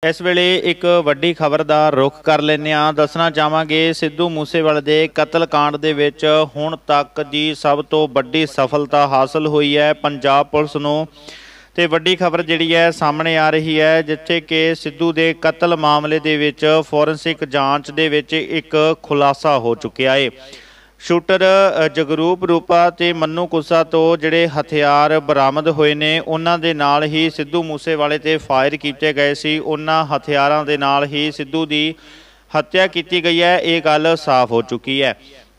इस वेले एक वड्डी खबर का रुख कर लेने दसना चाहांगे सिद्धू मूसेवाले के कतल कांड दे विच हुण तक की सब तो वड्डी सफलता हासिल हुई है पंजाब पुलिस नूं। ते वड्डी खबर जिहड़ी है सामने आ रही है जिथे कि सिद्धू के कतल मामले दे विच फोरेंसिक जांच दे विच एक खुलासा हो चुकिया है। शूटर जगरूप रूपा ते मन्नू कुसा तो जिहड़े हथियार बरामद होए ने उन्हां दे नाल ही सिद्धू मूसेवाले ते फायर किए गए सी। उन्हां हथियारां दे नाल ही सिद्धू दी हत्या की गई है, ये गल साफ हो चुकी है।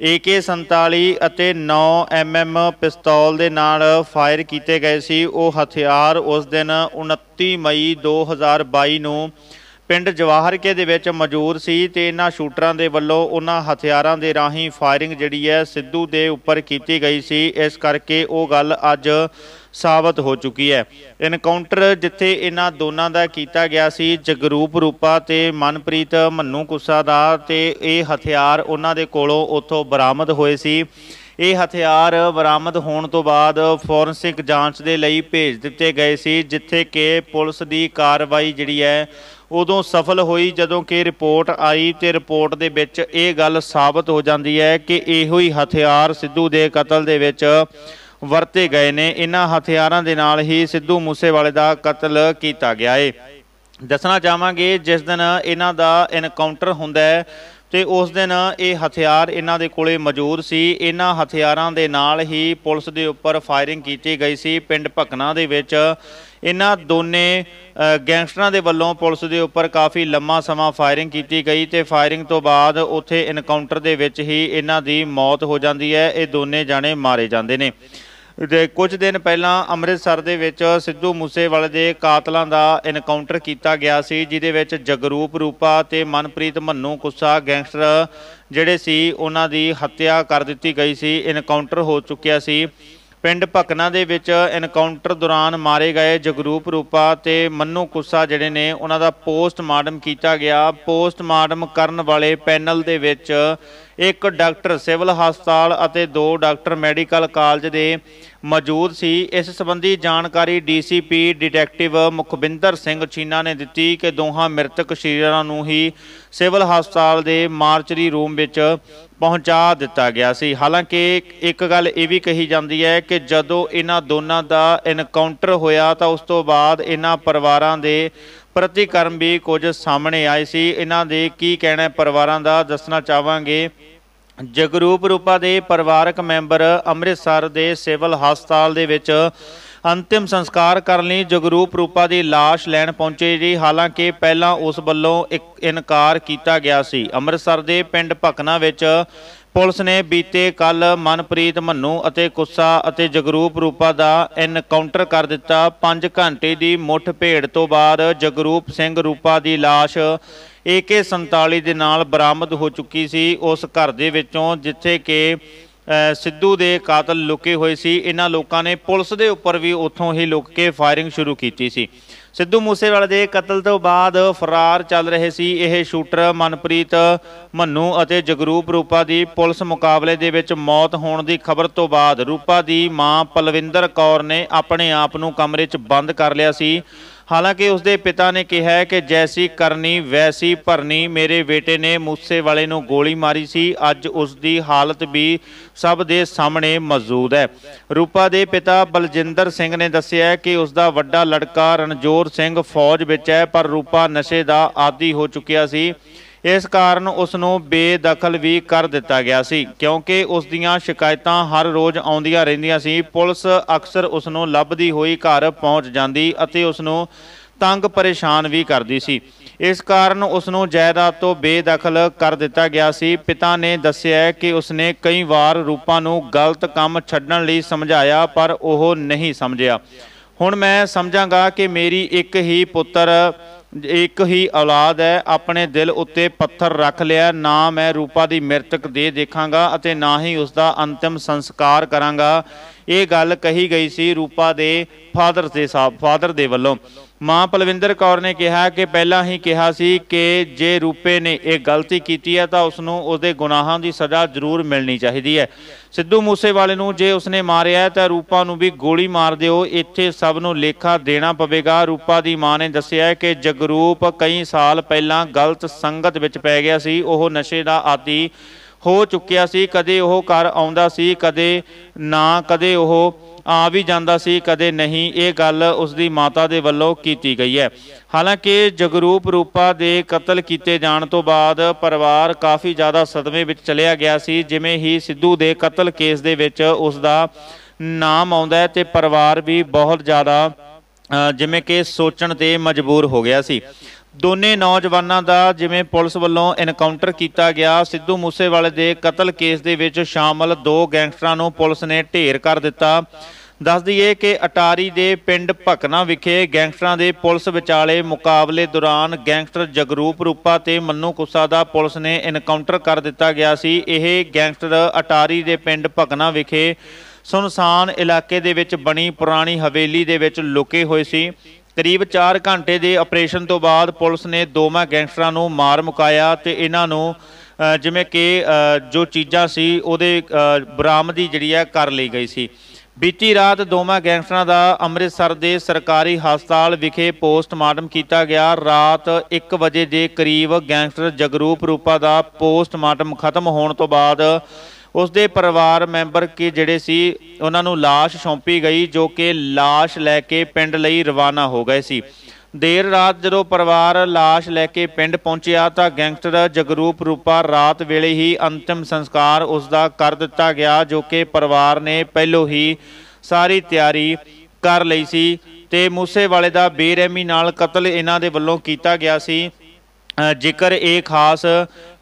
AK-47 ਅਤੇ 9 mm पिस्तौल दे नाल फायर किए गए सी। वो हथियार उस दिन 29 मई 2022 नूं पिंड जवाहरके दे विच मौजूद सी ते इन्हां शूटरां दे वल्लों उन्हां हथियारां दे राहीं फायरिंग जिहड़ी है सिद्धू दे उपर कीती गई सी। इस करके वो गल अज साबित हो चुकी है। इनकाउंटर जिथे इन्हां दोनां दा कीता गया सी जगरूप रूपा ते मनप्रीत मन्नू कुसा दा ते ये हथियार उन्हां दे कोलों उत्थों बरामद होए सी। ये हथियार बरामद होने तो बाद फोरेंसिक जांच के लिए भेज दिते गए सी जिथे कि पुलिस की कार्रवाई जिहड़ी है उदों सफल हुई जदों कि रिपोर्ट आई तो रिपोर्ट दे विच ये गल साबित हो जाती है कि इहो ही हथियार सिद्धू के कतल दे विच वरते गए ने। इन्हां हथियारां दे नाल ही सिद्धू मूसेवाले का कतल किया गया है। दसना चाहांगे जिस दिन इन्हां दा इनकाउंटर हुंदा है तो उस दिन ये हथियार इन्हां दे कोले मौजूद सी। इन्हां हथियारां दे नाल ही पुलिस दे उपर फायरिंग की गई सी। पिंड भकना दे विच इन्हां दोने गैंगस्टरां दे वल्लों पुलिस दे उपर काफ़ी लम्मा समा फायरिंग की गई तो फायरिंग तो बाद उत्थे इनकाउंटर दे विच ही इन्हां दी मौत हो जाती है। ये दोने जाने मारे जाते हैं। कुछ दिन पहला अमृतसर दे विच सिद्धू मूसेवाले दे कातलां दा इनकाउंटर किया गया सी जिहदे विच जगरूप रूपा ते मनप्रीत मन्नू कुसा गैंगस्टर जिहड़े सी उन्हां दी हत्या कर दित्ती गई सी। इनकाउंटर हो चुकिया सी। पिंड भकना दे विच इनकाउंटर दौरान मारे गए जगरूप रूपा ते मन्नू कुसा जिहड़े ने उन्हां दा पोस्टमार्टम किया गया। पोस्टमार्टम करन वाले पैनल दे विच एक डॉक्टर सिविल हस्पताल और 2 डॉक्टर मैडिकल कॉलेज के मौजूद सी। इस संबंधी जानकारी DCP डिटैक्टिव मुखबिंदर सिंह चीना ने दी कि दोहां मृतक शरीरां नूं ही सिविल हस्पताल के मार्चरी रूम विच पहुँचा दिता गया सी। हालांकि एक गल ये भी कही जाती है कि जदों इन्हां दोनां दा इनकाउंटर होया तो उस तो बाद इन्हां परिवारां दे प्रतिकर्म भी कुछ सामने आए सी। इन्हां दे की कहना है परिवारां दा दसना चाहांगे। जगरूप रूपा दे परिवारक मैंबर अमृतसर के सिविल हस्पताल दे विच अंतिम संस्कार करने जगरूप रूपा की लाश लैन पहुंचे जी। हालांकि पहला उस वल्लों एक इनकार किया गया सी। अमृतसर के पिंड भकना विच पुलिस ने बीते कल मनप्रीत मन्नू अते कुसा अते जगरूप रूपा का इनकाउंटर कर दिता। 5 घंटे की मुठभेड़ तो बाद जगरूप सिंह रूपा की लाश AK-47 के नाल बरामद हो चुकी सी उस घर दे विचों जिथे कि सिद्धू दे कातल लुके हुए सी। इन्हां लोकां ने पुलिस दे उपर भी उत्थों ही लुक के फायरिंग शुरू की सी। सिद्धू मूसेवाले दे कतल तो बाद फरार चल रहे सी यह शूटर मनप्रीत मन्नू अते जगरूप रूपा की पुलिस मुकाबले दे विच मौत होने की खबर तो बाद रूपा की मां पलविंदर कौर ने अपने आप नूं कमरे च बंद कर लिया सी। हालांकि उसके पिता ने कहा है कि जैसी करनी वैसी भरनी, मेरे बेटे ने मूसेवाले नूं गोली मारी सी। अज उसकी हालत भी सब दे सामने मौजूद है। रूपा के पिता बलजिंदर सिंह ने दस्सिया कि उसका वड्डा लड़का रणजोर सिंह फौज विच है पर रूपा नशे का आदी हो चुकिया सी। इस कारण उसनों बेदखल भी कर दिता गया सी क्योंकि उसदियां शिकायतां हर रोज़ आउंदियां रहिंदियां सी। पुलिस अक्सर उसनों लभदी होई घर पहुँच जाती अते उसनों तंग परेशान भी करती सी। इस कारण उसनों जायदाद तो बेदखल कर दिता गया सी। पिता ने दस्सिया कि उसने कई बार रूपा नूं गलत काम छड्डण लई समझाया पर वह नहीं समझिया। हुण मैं समझांगा कि मेरी एक ही पुत्र एक ही औलाद है। अपने दिल उत्ते पत्थर रख लिया। ना मैं रूपा की मृतक दे देखांगा अते ना ही उसका अंतिम संस्कार करांगा। ये गल कही गई सी रूपा के फादर दे वल्लों। मां पलविंदर कौर ने कहा कि पहला ही कहा सी कि जे रूपे ने एक गलती की है तो उसनों उसदे गुनाहां की सज़ा जरूर मिलनी चाहिए है। सिद्धू मूसेवाले नूं जे उसने मारिया तो रूपा नूं भी गोली मार दिओ। इत्थे सब नूं लेखा देना पवेगा। रूपा की मां ने दस्सिया कि ਜਗਰੂਪ ਕਈ ਸਾਲ ਪਹਿਲਾਂ ਗਲਤ ਸੰਗਤ ਵਿੱਚ ਪੈ ਗਿਆ ਸੀ। ਉਹ ਨਸ਼ੇ ਦਾ ਆਦੀ ਹੋ ਚੁੱਕਿਆ ਸੀ। ਕਦੇ ਉਹ ਘਰ ਆਉਂਦਾ ਸੀ, ਕਦੇ ਨਾ, ਕਦੇ ਉਹ ਆ ਵੀ ਜਾਂਦਾ ਸੀ, ਕਦੇ ਨਹੀਂ। ਇਹ ਗੱਲ ਉਸ ਦੀ ਮਾਤਾ ਦੇ ਵੱਲੋਂ ਕੀਤੀ ਗਈ ਹੈ। ਹਾਲਾਂਕਿ ਜਗਰੂਪ ਰੂਪਾ ਦੇ ਕਤਲ ਕੀਤੇ ਜਾਣ ਤੋਂ ਬਾਅਦ ਪਰਿਵਾਰ ਕਾਫੀ ਜ਼ਿਆਦਾ ਸਦਮੇ ਵਿੱਚ ਚਲਿਆ ਗਿਆ ਸੀ। ਜਿਵੇਂ ਹੀ ਸਿੱਧੂ ਦੇ ਕਤਲ ਕੇਸ ਦੇ ਵਿੱਚ ਉਸ ਦਾ ਨਾਮ ਆਉਂਦਾ ਹੈ ਤੇ ਪਰਿਵਾਰ ਵੀ ਬਹੁਤ ਜ਼ਿਆਦਾ ਜਿਵੇਂ ਕਿ ਸੋਚਣ ਤੇ ਮਜਬੂਰ ਹੋ ਗਿਆ ਸੀ। ਦੋਨੇ ਨੌਜਵਾਨਾਂ ਦਾ ਜਿਵੇਂ ਪੁਲਿਸ ਵੱਲੋਂ ਐਨਕਾਊਂਟਰ ਕੀਤਾ ਗਿਆ। ਸਿੱਧੂ ਮੂਸੇਵਾਲੇ ਦੇ ਕਤਲ ਕੇਸ ਦੇ ਵਿੱਚ ਸ਼ਾਮਲ 2 ਗੈਂਗਸਟਰਾਂ ਨੂੰ ਪੁਲਿਸ ਨੇ ਢੇਰ ਕਰ ਦਿੱਤਾ। ਦੱਸ ਦਈਏ ਕਿ ਅਟਾਰੀ ਦੇ ਪਿੰਡ ਭਕਨਾ ਵਿਖੇ ਗੈਂਗਸਟਰਾਂ ਦੇ ਪੁਲਿਸ ਵਿਚਾਲੇ ਮੁਕਾਬਲੇ ਦੌਰਾਨ ਗੈਂਗਸਟਰ ਜਗਰੂਪ ਰੂਪਾ ਤੇ ਮੰਨੂ ਕੁੱਸਾ ਦਾ ਪੁਲਿਸ ਨੇ ਐਨਕਾਊਂਟਰ ਕਰ ਦਿੱਤਾ ਗਿਆ ਸੀ। ਇਹ ਗੈਂਗਸਟਰ ਅਟਾਰੀ ਦੇ ਪਿੰਡ ਭਕਨਾ ਵਿਖੇ ਸੁਨਸਾਨ ਇਲਾਕੇ ਦੇ ਵਿੱਚ ਬਣੀ ਪੁਰਾਣੀ ਹਵੇਲੀ ਦੇ ਵਿੱਚ ਲੁਕੇ ਹੋਏ ਸੀ। ਕਰੀਬ 4 ਘੰਟੇ ਦੇ ਆਪਰੇਸ਼ਨ ਤੋਂ ਬਾਅਦ ਪੁਲਿਸ ਨੇ ਦੋਵਾਂ ਗੈਂਗਸਟਰਾਂ ਨੂੰ ਮਾਰ ਮੁਕਾਇਆ ਤੇ ਇਹਨਾਂ ਨੂੰ ਜਿਵੇਂ ਕਿ ਜੋ ਚੀਜ਼ਾਂ ਸੀ ਉਹਦੇ ਬਰਾਮਦੀ ਜਿਹੜੀ ਹੈ ਕਰ ਲਈ ਗਈ ਸੀ। ਬੀਤੀ ਰਾਤ ਦੋਵਾਂ ਗੈਂਗਸਟਰਾਂ ਦਾ ਅੰਮ੍ਰਿਤਸਰ ਦੇ ਸਰਕਾਰੀ ਹਸਪਤਾਲ ਵਿਖੇ ਪੋਸਟਮਾਰਟਮ ਕੀਤਾ ਗਿਆ। ਰਾਤ 1 ਵਜੇ ਦੇ ਕਰੀਬ ਗੈਂਗਸਟਰ ਜਗਰੂਪ ਰੂਪਾ ਦਾ ਪੋਸਟਮਾਰਟਮ ਖਤਮ ਹੋਣ ਤੋਂ ਬਾਅਦ ਉਸ ਦੇ ਪਰਿਵਾਰ ਮੈਂਬਰ ਕਿ ਜਿਹੜੇ ਸੀ ਉਹਨਾਂ ਨੂੰ ਲਾਸ਼ ਸੌਂਪੀ ਗਈ, ਜੋ ਕਿ ਲਾਸ਼ ਲੈ ਕੇ ਪਿੰਡ ਲਈ ਰਵਾਨਾ ਹੋ ਗਏ ਸੀ। ਦੇਰ ਰਾਤ ਜਦੋਂ ਪਰਿਵਾਰ ਲਾਸ਼ ਲੈ ਕੇ ਪਿੰਡ ਪਹੁੰਚਿਆ ਤਾਂ ਗੈਂਗਸਟਰ ਜਗਰੂਪ ਰੂਪਾ ਰਾਤ ਵੇਲੇ ਹੀ ਅੰਤਿਮ ਸੰਸਕਾਰ ਉਸ ਦਾ ਕਰ ਦਿੱਤਾ ਗਿਆ, ਜੋ ਕਿ ਪਰਿਵਾਰ ਨੇ ਪਹਿਲੋਂ ਹੀ ਸਾਰੀ ਤਿਆਰੀ ਕਰ ਲਈ ਸੀ ਤੇ ਮੂਸੇਵਾਲੇ ਦਾ ਬੇਰਹਿਮੀ ਨਾਲ ਕਤਲ ਇਹਨਾਂ ਦੇ ਵੱਲੋਂ ਕੀਤਾ ਗਿਆ ਸੀ। ਜ਼ਿਕਰ ਇਹ ਖਾਸ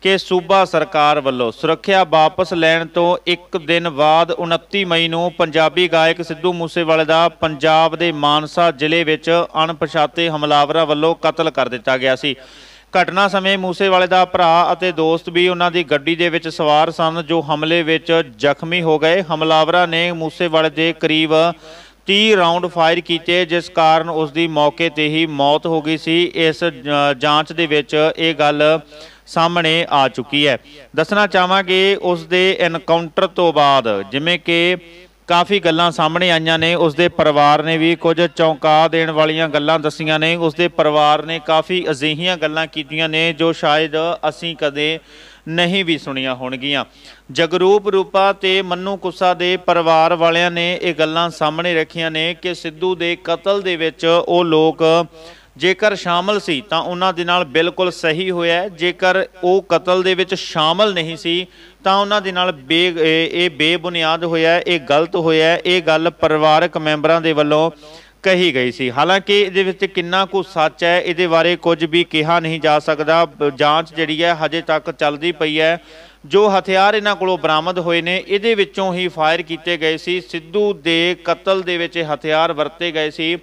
ਕਿ ਸੂਬਾ ਸਰਕਾਰ ਵੱਲੋਂ ਸੁਰੱਖਿਆ ਵਾਪਸ ਲੈਣ ਤੋਂ 1 ਦਿਨ ਬਾਅਦ 29 ਮਈ ਨੂੰ ਪੰਜਾਬੀ ਗਾਇਕ ਸਿੱਧੂ ਮੂਸੇਵਾਲੇ ਦਾ ਪੰਜਾਬ ਦੇ ਮਾਨਸਾ ਜ਼ਿਲ੍ਹੇ ਵਿੱਚ ਅਣਪਛਾਤੇ ਹਮਲਾਵਰਾਂ ਵੱਲੋਂ ਕਤਲ ਕਰ ਦਿੱਤਾ ਗਿਆ ਸੀ। ਘਟਨਾ ਸਮੇਂ ਮੂਸੇਵਾਲੇ ਦਾ ਭਰਾ ਅਤੇ ਦੋਸਤ ਵੀ ਉਹਨਾਂ ਦੀ ਗੱਡੀ ਦੇ ਵਿੱਚ ਸਵਾਰ ਸਨ, ਜੋ ਹਮਲੇ ਵਿੱਚ ਜ਼ਖਮੀ ਹੋ ਗਏ। ਹਮਲਾਵਰਾਂ ਨੇ ਮੂਸੇਵਾਲੇ ਦੇ ਕਰੀਬ 30 ਰਾਉਂਡ ਫਾਇਰ ਕੀਤੇ, ਜਿਸ ਕਾਰਨ ਉਸ ਦੀ ਮੌਕੇ ਤੇ ਹੀ ਮੌਤ ਹੋ ਗਈ ਸੀ। ਇਸ ਜਾਂਚ ਦੇ ਵਿੱਚ ਇਹ ਗੱਲ ਸਾਹਮਣੇ ਆ ਚੁੱਕੀ ਹੈ। ਦੱਸਣਾ ਚਾਹਾਂਗੇ ਉਸ ਦੇ ਐਨਕਾਊਂਟਰ ਤੋਂ ਬਾਅਦ ਜਿਵੇਂ ਕਿ ਕਾਫੀ ਗੱਲਾਂ ਸਾਹਮਣੇ ਆਈਆਂ ਨੇ। ਉਸ ਦੇ ਪਰਿਵਾਰ ਨੇ ਵੀ ਕੁਝ ਚੌਂਕਾ ਦੇਣ ਵਾਲੀਆਂ ਗੱਲਾਂ ਦੱਸੀਆਂ ਨੇ। ਉਸ ਦੇ ਪਰਿਵਾਰ ਨੇ ਕਾਫੀ ਅਜਿਹੀਆਂ ਗੱਲਾਂ ਕੀਤੀਆਂ ਨੇ ਜੋ ਸ਼ਾਇਦ ਅਸੀਂ ਕਦੇ ਨਹੀਂ ਵੀ ਸੁਣੀਆਂ ਹੋਣਗੀਆਂ। ਜਗਰੂਪ ਰੂਪਾ ਤੇ ਮੰਨੂ ਕੁੱਸਾ ਦੇ ਪਰਿਵਾਰ ਵਾਲਿਆਂ ਨੇ ਇਹ ਗੱਲਾਂ ਸਾਹਮਣੇ ਰੱਖੀਆਂ ਨੇ ਕਿ ਸਿੱਧੂ ਦੇ ਕਤਲ ਦੇ ਵਿੱਚ ਉਹ ਲੋਕ ਜੇਕਰ ਸ਼ਾਮਲ ਸੀ ਤਾਂ ਉਹਨਾਂ ਦੇ ਨਾਲ ਬਿਲਕੁਲ ਸਹੀ ਹੋਇਆ, ਜੇਕਰ ਉਹ ਕਤਲ ਦੇ ਵਿੱਚ ਸ਼ਾਮਲ ਨਹੀਂ ਸੀ ਤਾਂ ਉਹਨਾਂ ਦੇ ਨਾਲ ਇਹ ਬੇਬੁਨਿਆਦ ਹੋਇਆ, ਇਹ ਗਲਤ ਹੋਇਆ। ਇਹ ਗੱਲ ਪਰਿਵਾਰਕ ਮੈਂਬਰਾਂ ਦੇ ਵੱਲੋਂ ਕਹੀ ਗਈ ਸੀ। ਹਾਲਾਂਕਿ ਇਹਦੇ ਵਿੱਚ ਕਿੰਨਾ ਕੁ ਸੱਚ ਹੈ ਇਹਦੇ ਬਾਰੇ ਕੁਝ ਵੀ ਕਿਹਾ ਨਹੀਂ ਜਾ ਸਕਦਾ। ਜਾਂਚ ਜਿਹੜੀ ਹੈ ਹਜੇ ਤੱਕ ਚੱਲਦੀ ਪਈ ਹੈ। ਜੋ ਹਥਿਆਰ ਇਹਨਾਂ ਕੋਲੋਂ ਬਰਾਮਦ ਹੋਏ ਨੇ ਇਹਦੇ ਵਿੱਚੋਂ ਹੀ ਫਾਇਰ ਕੀਤੇ ਗਏ ਸੀ। ਸਿੱਧੂ ਦੇ ਕਤਲ ਦੇ ਵਿੱਚ ਹਥਿਆਰ ਵਰਤੇ ਗਏ ਸੀ।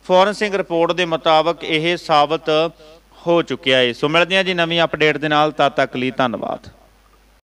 ਫੋਰੈਂਸਿਕ ਰਿਪੋਰਟ ਦੇ ਮੁਤਾਬਕ ਇਹ ਸਾਬਤ ਹੋ ਚੁੱਕਿਆ ਹੈ। ਸੋ ਮਿਲਦੇ ਹਾਂ ਜੀ ਨਵੀਂ ਅਪਡੇਟ ਦੇ ਨਾਲ, ਤਦ ਤੱਕ ਲਈ ਧੰਨਵਾਦ।